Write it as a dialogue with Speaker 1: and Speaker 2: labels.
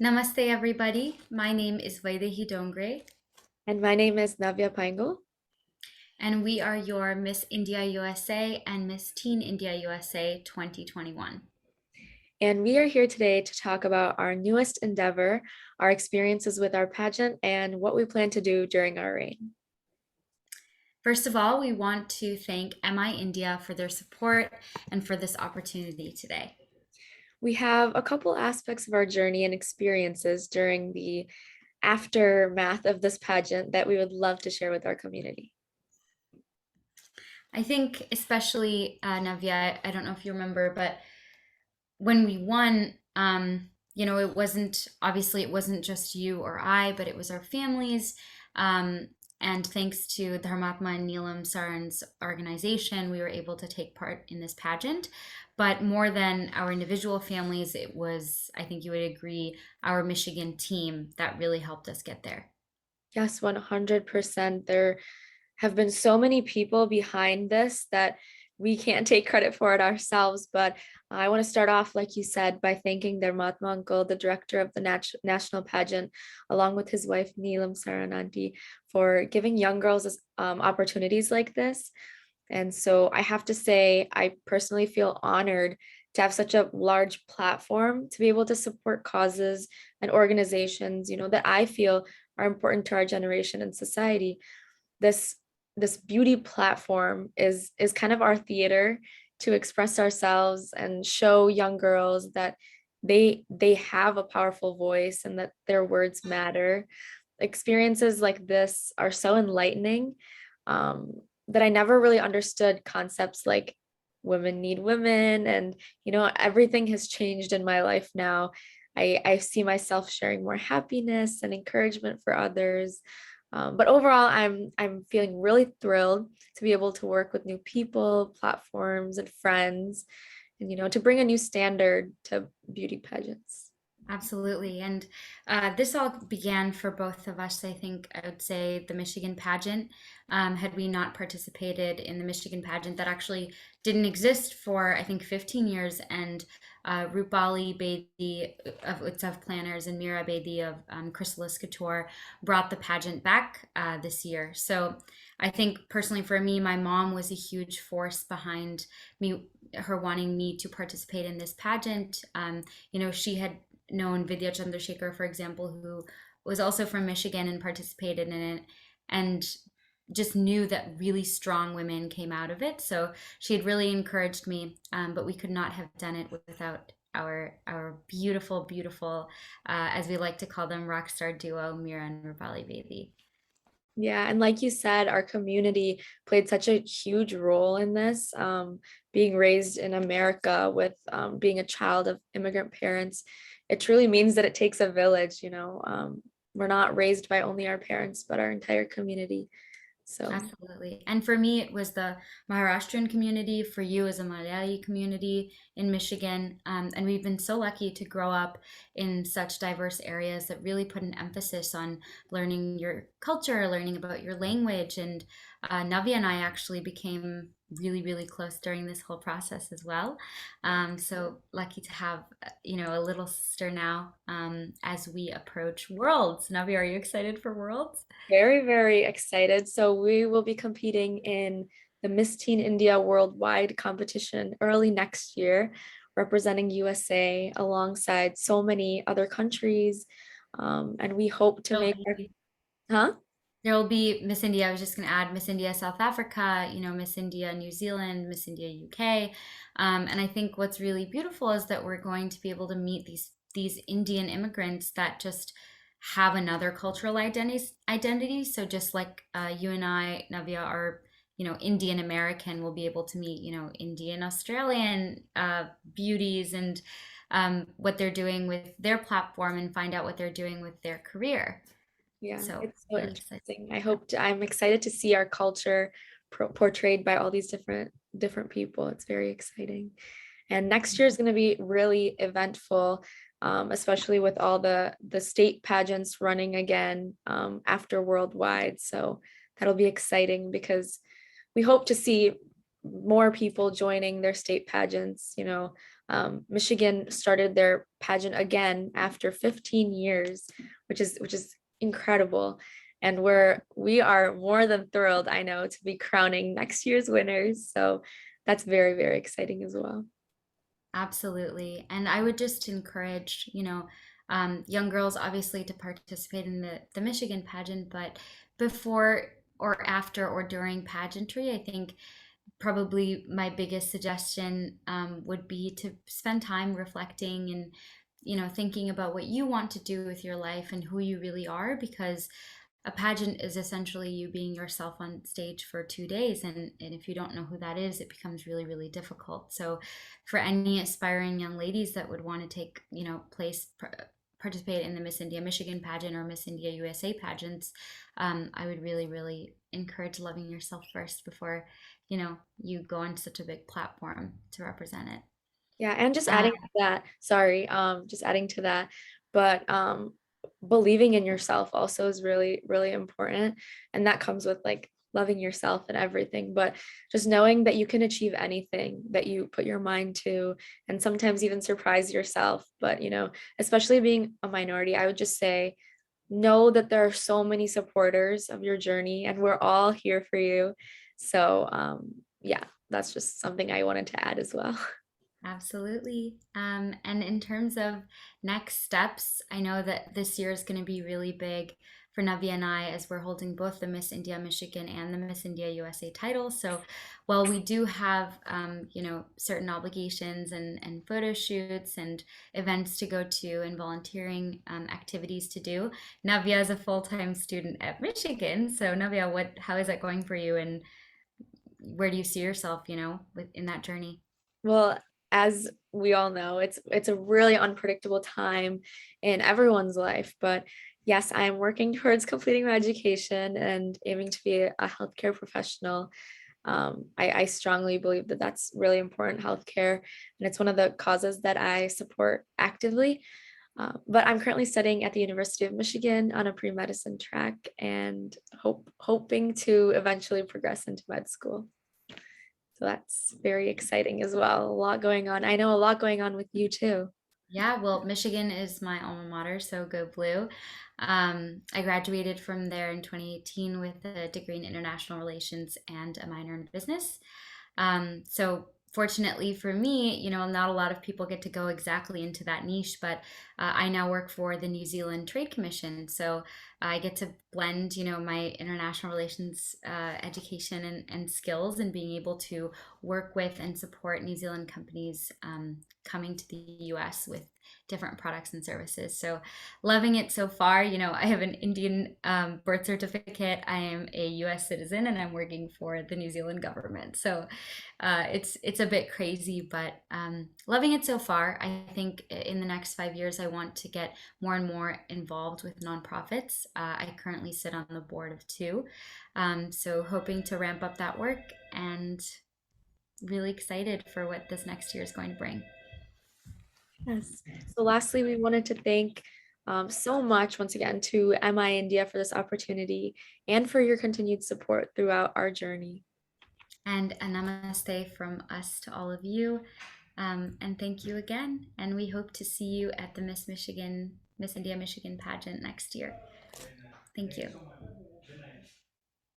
Speaker 1: Namaste, everybody. My name is Vaidehi Dongre,
Speaker 2: And my name is Navya Paingol.
Speaker 1: and we are your Miss India USA and Miss Teen India USA 2021.
Speaker 2: And we are here today to talk about our newest endeavor, our experiences with our pageant, and what we plan to do during our reign.
Speaker 1: First of all, we want to thank MI India for their support and for this opportunity today.
Speaker 2: We have a couple aspects of our journey and experiences during the aftermath of this pageant that we would love to share with our community.
Speaker 1: I think, especially Navya, I don't know if you remember, but when we won, it wasn't obviously it wasn't just you or I, but it was our families. And thanks to the Dharmatma and Neelam Saran's organization, we were able to take part in this pageant. But more than our individual families, it was, I think you would agree, our Michigan team that really helped us get there.
Speaker 2: Yes, 100%. There have been so many people behind this that we can't take credit for it ourselves. But I want to start off, like you said, by thanking their Mahatma uncle, the director of the national pageant, along with his wife, Neelam Sarananti, for giving young girls opportunities like this. And so I have to say, I personally feel honored to have such a large platform to be able to support causes and organizations, that I feel are important to our generation and society. This this beauty platform is kind of our theater to express ourselves and show young girls that they have a powerful voice and that their words matter. Experiences like this are so enlightening, that I never really understood concepts like women need women, and everything has changed in my life now. I see myself sharing more happiness and encouragement for others. But overall, I'm feeling really thrilled to be able to work with new people, platforms, and friends, and to bring a new standard to beauty pageants.
Speaker 1: Absolutely. And this all began for both of us. I think I would say the Michigan pageant. Had we not participated in the Michigan pageant, that actually didn't exist for, I think, 15 years. And Rupali Bedi of Utsav Planners and Mira Bedi of Chrysalis Couture brought the pageant back this year. So I think personally for me, my mom was a huge force behind me, her wanting me to participate in this pageant. She had known Vidya Chandrasekhar, for example, who was also from Michigan and participated in it, and just knew that really strong women came out of it. So she had really encouraged me, but we could not have done it without our beautiful, beautiful, as we like to call them, rock star duo, Mira and Rupali Bedi.
Speaker 2: Yeah, and like you said, our community played such a huge role in this. Being raised in America with being a child of immigrant parents, it truly means that it takes a village. We're not raised by only our parents, but our entire community. So
Speaker 1: Absolutely. And for me, it was the Maharashtrian community. For you, as a Malayali community in Michigan. And we've been so lucky to grow up in such diverse areas that really put an emphasis on learning your culture, learning about your language. And Navya and I actually became really, really close during this whole process as well. So lucky to have, a little sister now as we approach Worlds. Navya, are you excited for Worlds?
Speaker 2: very, very excited. So we will be competing in the Miss Teen India Worldwide competition early next year, representing USA alongside so many other countries. And we hope to
Speaker 1: There'll
Speaker 2: make our,
Speaker 1: be
Speaker 2: huh?
Speaker 1: There will be Miss India. I was just going to add Miss India South Africa, Miss India New Zealand, Miss India UK. And I think what's really beautiful is that we're going to be able to meet these Indian immigrants that just have another cultural identity. So just like you and I, Navya, are Indian American, we'll be able to meet Indian Australian beauties and what they're doing with their platform and find out what they're doing with their career.
Speaker 2: Yeah,
Speaker 1: So
Speaker 2: it's so
Speaker 1: really excited.
Speaker 2: interesting. I'm excited to see our culture portrayed by all these different people. It's very exciting. And next year is going to be really eventful, especially with all the state pageants running again, after worldwide. So that'll be exciting because we hope to see more people joining their state pageants, Michigan started their pageant again after 15 years, which is incredible. And we are more than thrilled, I know, to be crowning next year's winners. So that's very, very exciting as well.
Speaker 1: Absolutely. And I would just encourage, young girls obviously to participate in the Michigan pageant, but before or after or during pageantry, I think probably my biggest suggestion would be to spend time reflecting and thinking about what you want to do with your life and who you really are, because a pageant is essentially you being yourself on stage for 2 days, and if you don't know who that is, it becomes really really difficult. So for any aspiring young ladies that would want to take participate in the Miss India Michigan pageant or Miss India USA pageants, I would really really encourage loving yourself first before you go on such a big platform to represent it.
Speaker 2: Yeah, and just
Speaker 1: uh,
Speaker 2: adding to that, sorry, just adding to that, but believing in yourself also is really, really important. And that comes with like loving yourself and everything, but just knowing that you can achieve anything that you put your mind to, and sometimes even surprise yourself. But especially being a minority, I would just say know that there are so many supporters of your journey and we're all here for you. So yeah, that's just something I wanted to add as well.
Speaker 1: Absolutely. And in terms of next steps, I know that this year is going to be really big for Navya and I, as we're holding both the Miss India Michigan and the Miss India USA titles. So while we do have, certain obligations and photo shoots and events to go to and volunteering activities to do, Navya is a full-time student at Michigan. So Navya, how is that going for you, and where do you see yourself, in that journey?
Speaker 2: Well, as we all know, it's a really unpredictable time in everyone's life. But yes, I am working towards completing my education and aiming to be a healthcare professional. I strongly believe that that's really important, healthcare, and it's one of the causes that I support actively. But I'm currently studying at the University of Michigan on a pre-medicine track and hoping to eventually progress into med school. So that's very exciting as well. A lot going on. I know a lot going on with you too.
Speaker 1: Yeah, well, Michigan is my alma mater, so go blue. I graduated from there in 2018 with a degree in international relations and a minor in business. So fortunately for me, not a lot of people get to go exactly into that niche, but I now work for the New Zealand Trade Commission. So I get to blend, my international relations education and skills, and being able to work with and support New Zealand companies coming to the US with different products and services. So loving it so far. I have an Indian birth certificate. I am a US citizen, and I'm working for the New Zealand government. So it's a bit crazy, but loving it so far. I think in the next 5 years, I want to get more and more involved with nonprofits. I currently sit on the board of two, so hoping to ramp up that work, and really excited for what this next year is going to bring.
Speaker 2: Yes. So lastly, we wanted to thank so much once again to MI India for this opportunity and for your continued support throughout our journey.
Speaker 1: And a namaste from us to all of you. And thank you again. And we hope to see you at the Miss India Michigan pageant next year. Thank you.